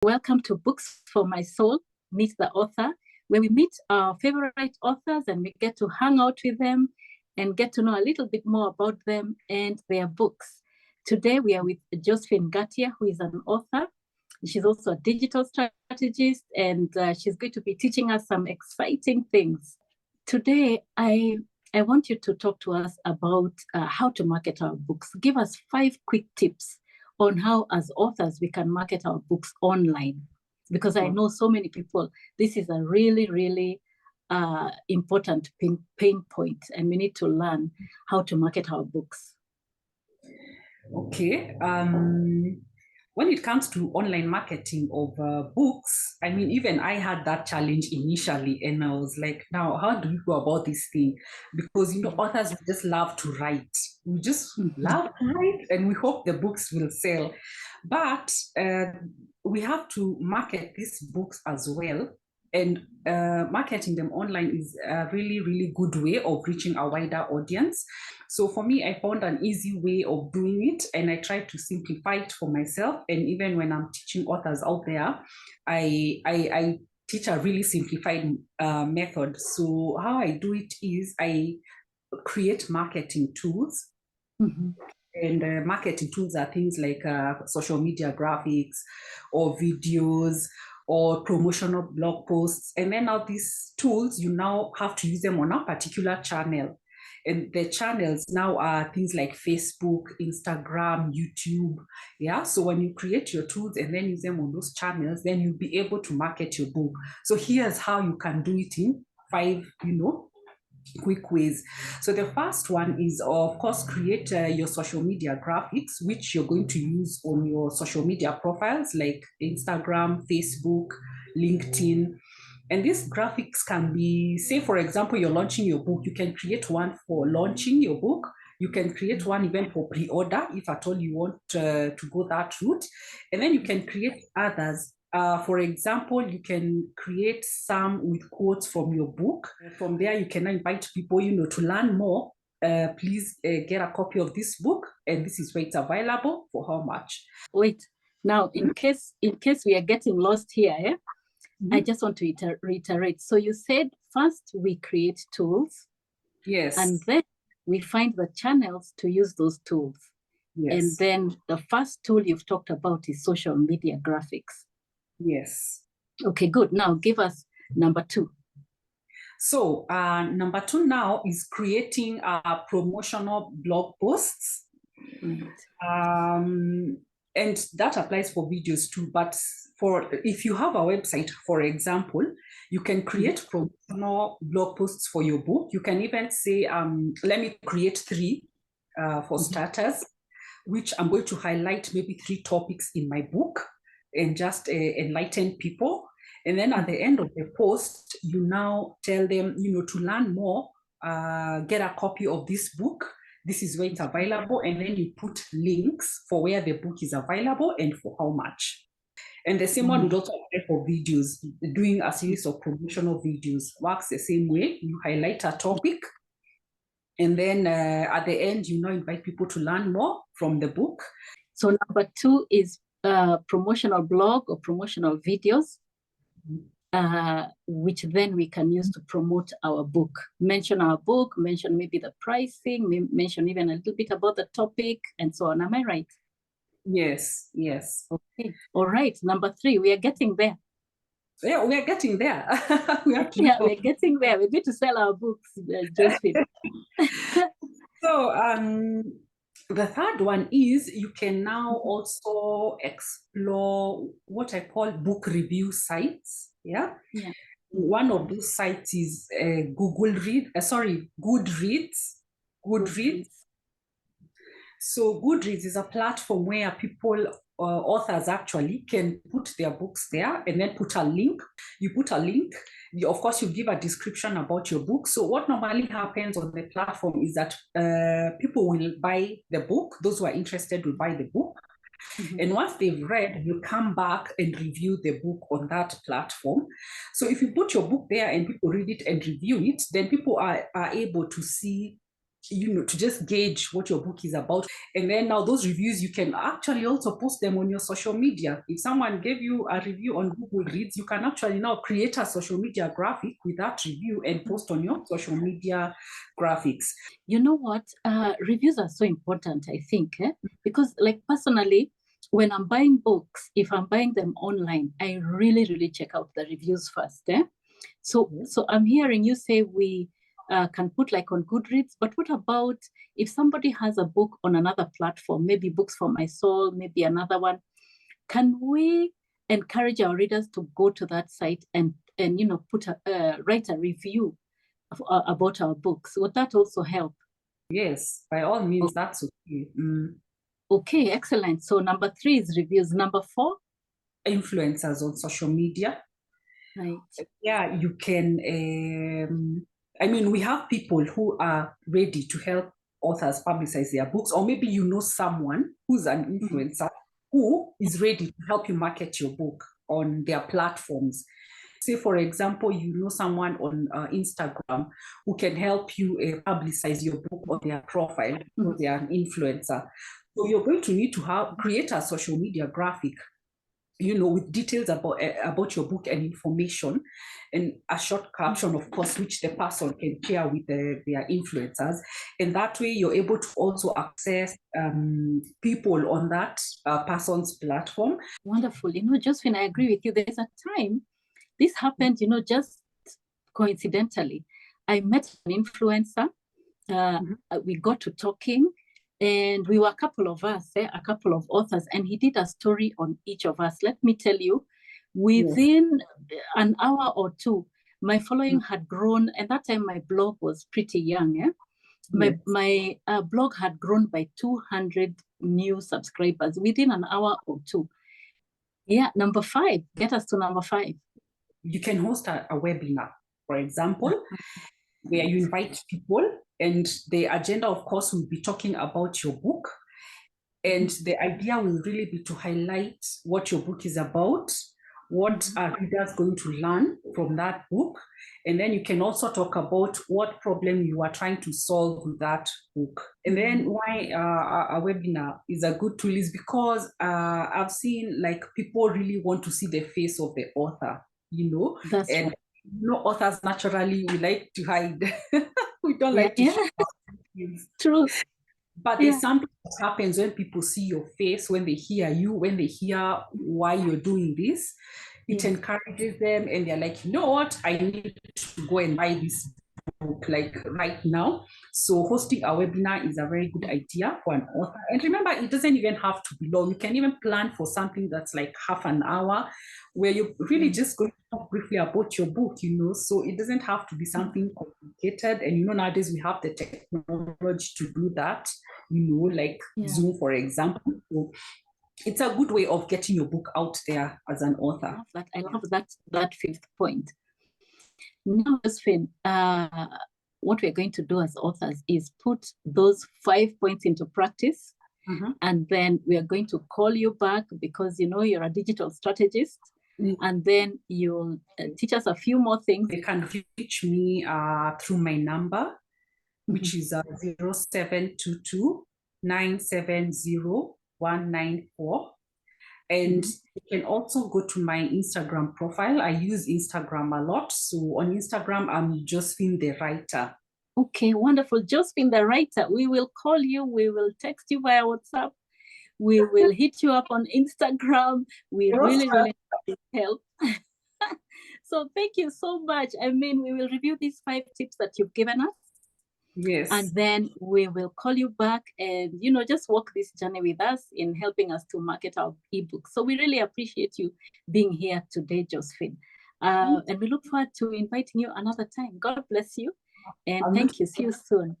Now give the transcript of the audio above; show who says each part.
Speaker 1: Welcome to Books for My Soul, Meet the Author, where we meet our favorite authors and we get to hang out with them and get to know a little bit more about them and their books. Today we are with Josephine Ngatia, who is an author. She's also a digital strategist, and she's going to be teaching us some exciting things. Today, I want you to talk to us about how to market our books. Give us 5 quick tips on how, as authors, we can market our books online. Because I know so many people, this is a really, really important pain point, and we need to learn how to market our books.
Speaker 2: Okay. When it comes to online marketing of books, I mean, even I had that challenge initially, and I was like, now, how do we go about this thing? Because, authors just love to write. We just love to write, and we hope the books will sell. But we have to market these books as well. And marketing them online is a really, really good way of reaching a wider audience. So for me, I found an easy way of doing it, and I try to simplify it for myself. And even when I'm teaching authors out there, I teach a really simplified method. So how I do it is I create marketing tools. And marketing tools are things like social media graphics or videos or promotional blog posts. And then now these tools, you now have to use them on a particular channel. And the channels now are things like Facebook, Instagram, YouTube. Yeah. So when you create your tools and then use them on those channels, then you'll be able to market your book. So here's how you can do it in 5, quick ways. So the first one is, of course, create your social media graphics, which you're going to use on your social media profiles like Instagram, Facebook, LinkedIn. And these graphics can be, say, for example, you're launching your book. You can create one for launching your book. You can create one even for pre-order, if at all you want to go that route. And then you can create others. For example, you can create some with quotes from your book. From there, you can invite people, to learn more. Please get a copy of this book, and this is where it's available, for how much.
Speaker 1: Wait, now in case we are getting lost here, I just want to reiterate. So you said first we create tools.
Speaker 2: Yes.
Speaker 1: And then we find the channels to use those tools.
Speaker 2: Yes.
Speaker 1: And then the first tool you've talked about is social media graphics.
Speaker 2: Yes.
Speaker 1: Okay, good. Now give us number 2.
Speaker 2: So number 2 now is creating promotional blog posts. And that applies for videos too. But if you have a website, for example, you can create promotional blog posts for your book. You can even say, let me create 3 for starters, which I'm going to highlight maybe 3 topics in my book and just enlighten people. And then at the end of the post, you now tell them, to learn more, get a copy of this book. This is where it's available. And then you put links for where the book is available and for how much. And the same one would also apply for videos. Doing a series of promotional videos works the same way. You highlight a topic. And then at the end, you now invite people to learn more from the book.
Speaker 1: So number 2 is promotional blog or promotional videos, which then we can use to promote our book. Mention our book, mention maybe the pricing, mention even a little bit about the topic, and so on. Am I right?
Speaker 2: Yes, yes.
Speaker 1: Okay, all right. Number 3, we are getting there.
Speaker 2: Yeah, we are getting there. We're
Speaker 1: getting there. We're going to sell our books, Josephine.
Speaker 2: So the third one is you can now also explore what I call book review sites. Yeah. One of those sites is Goodreads. So Goodreads is a platform where people, authors actually, can put their books there and then put a link. You put a link. Of course, you give a description about your book. So what normally happens on the platform is that people will buy the book. Those who are interested will buy the book. And once they've read, you come back and review the book on that platform. So if you put your book there and people read it and review it, then people are able to see to just gauge what your book is about. And then now those reviews, you can actually also post them on your social media. If someone gave you a review on Google Reads, you can actually now create a social media graphic with that review and post on your social media graphics.
Speaker 1: You know what? Reviews are so important, I think, because like personally, when I'm buying books, if I'm buying them online, I really, really check out the reviews first. So I'm hearing you say we can put like on Goodreads, but what about if somebody has a book on another platform, maybe Books for My Soul, maybe another one? Can we encourage our readers to go to that site and write a review about our books? Would that also help?
Speaker 2: Yes, by all means, that's okay.
Speaker 1: Okay, excellent. So number 3 is reviews. Number 4?
Speaker 2: Influencers on social media.
Speaker 1: Right.
Speaker 2: Yeah, you can, we have people who are ready to help authors publicize their books, or maybe you know someone who's an influencer who is ready to help you market your book on their platforms. Say, for example, you know someone on Instagram who can help you publicize your book on their profile because they are an influencer. So you're going to need to create a social media graphic, with details about your book and information, and a short caption, of course, which the person can share with their influencers. And that way you're able to also access people on that person's platform.
Speaker 1: Wonderful. Josephine, I agree with you. There's a time this happened, just coincidentally. I met an influencer. We got to talking, and we were a couple of us, a couple of authors, and he did a story on each of us. Let me tell you, within an hour or two, my following had grown, and that time my blog was pretty young. My blog had grown by 200 new subscribers within an hour or two. Yeah, number 5. Get us to number 5.
Speaker 2: You can host a webinar, for example, where you invite people, and the agenda, of course, will be talking about your book. And the idea will really be to highlight what your book is about, what are readers going to learn from that book. And then you can also talk about what problem you are trying to solve with that book. And then why a webinar is a good tool is because I've seen like people really want to see the face of the author,
Speaker 1: That's
Speaker 2: and
Speaker 1: right.
Speaker 2: Authors naturally, we like to hide. We don't like to share things.
Speaker 1: True.
Speaker 2: But there's something that happens when people see your face, when they hear you, when they hear why you're doing this. It encourages them, and they're like, you know what, I need to go and buy this book like right now. So hosting a webinar is a very good idea for an author. And remember, it doesn't even have to be long. You can even plan for something that's like half an hour, where you're really just going to talk briefly about your book, so it doesn't have to be something complicated. And nowadays we have the technology to do that, like Zoom, for example. So it's a good way of getting your book out there as an author.
Speaker 1: I love that 5th point. Now, Josephine, what we're going to do as authors is put those 5 points into practice. And then we are going to call you back because, you're a digital strategist. And then you'll teach us a few more things.
Speaker 2: You can reach me through my number, which is 0722 970 194. And you can also go to my Instagram profile. I use Instagram a lot. So on Instagram, I'm Josephine the Writer.
Speaker 1: Okay, wonderful. Josephine the Writer. We will call you. We will text you via WhatsApp. We will hit you up on Instagram. We really need help. So thank you so much. We will review these 5 tips that you've given us.
Speaker 2: Yes.
Speaker 1: And then we will call you back and, just walk this journey with us in helping us to market our ebooks. So we really appreciate you being here today, Josephine. And we look forward to inviting you another time. God bless you. And thank you. See you soon.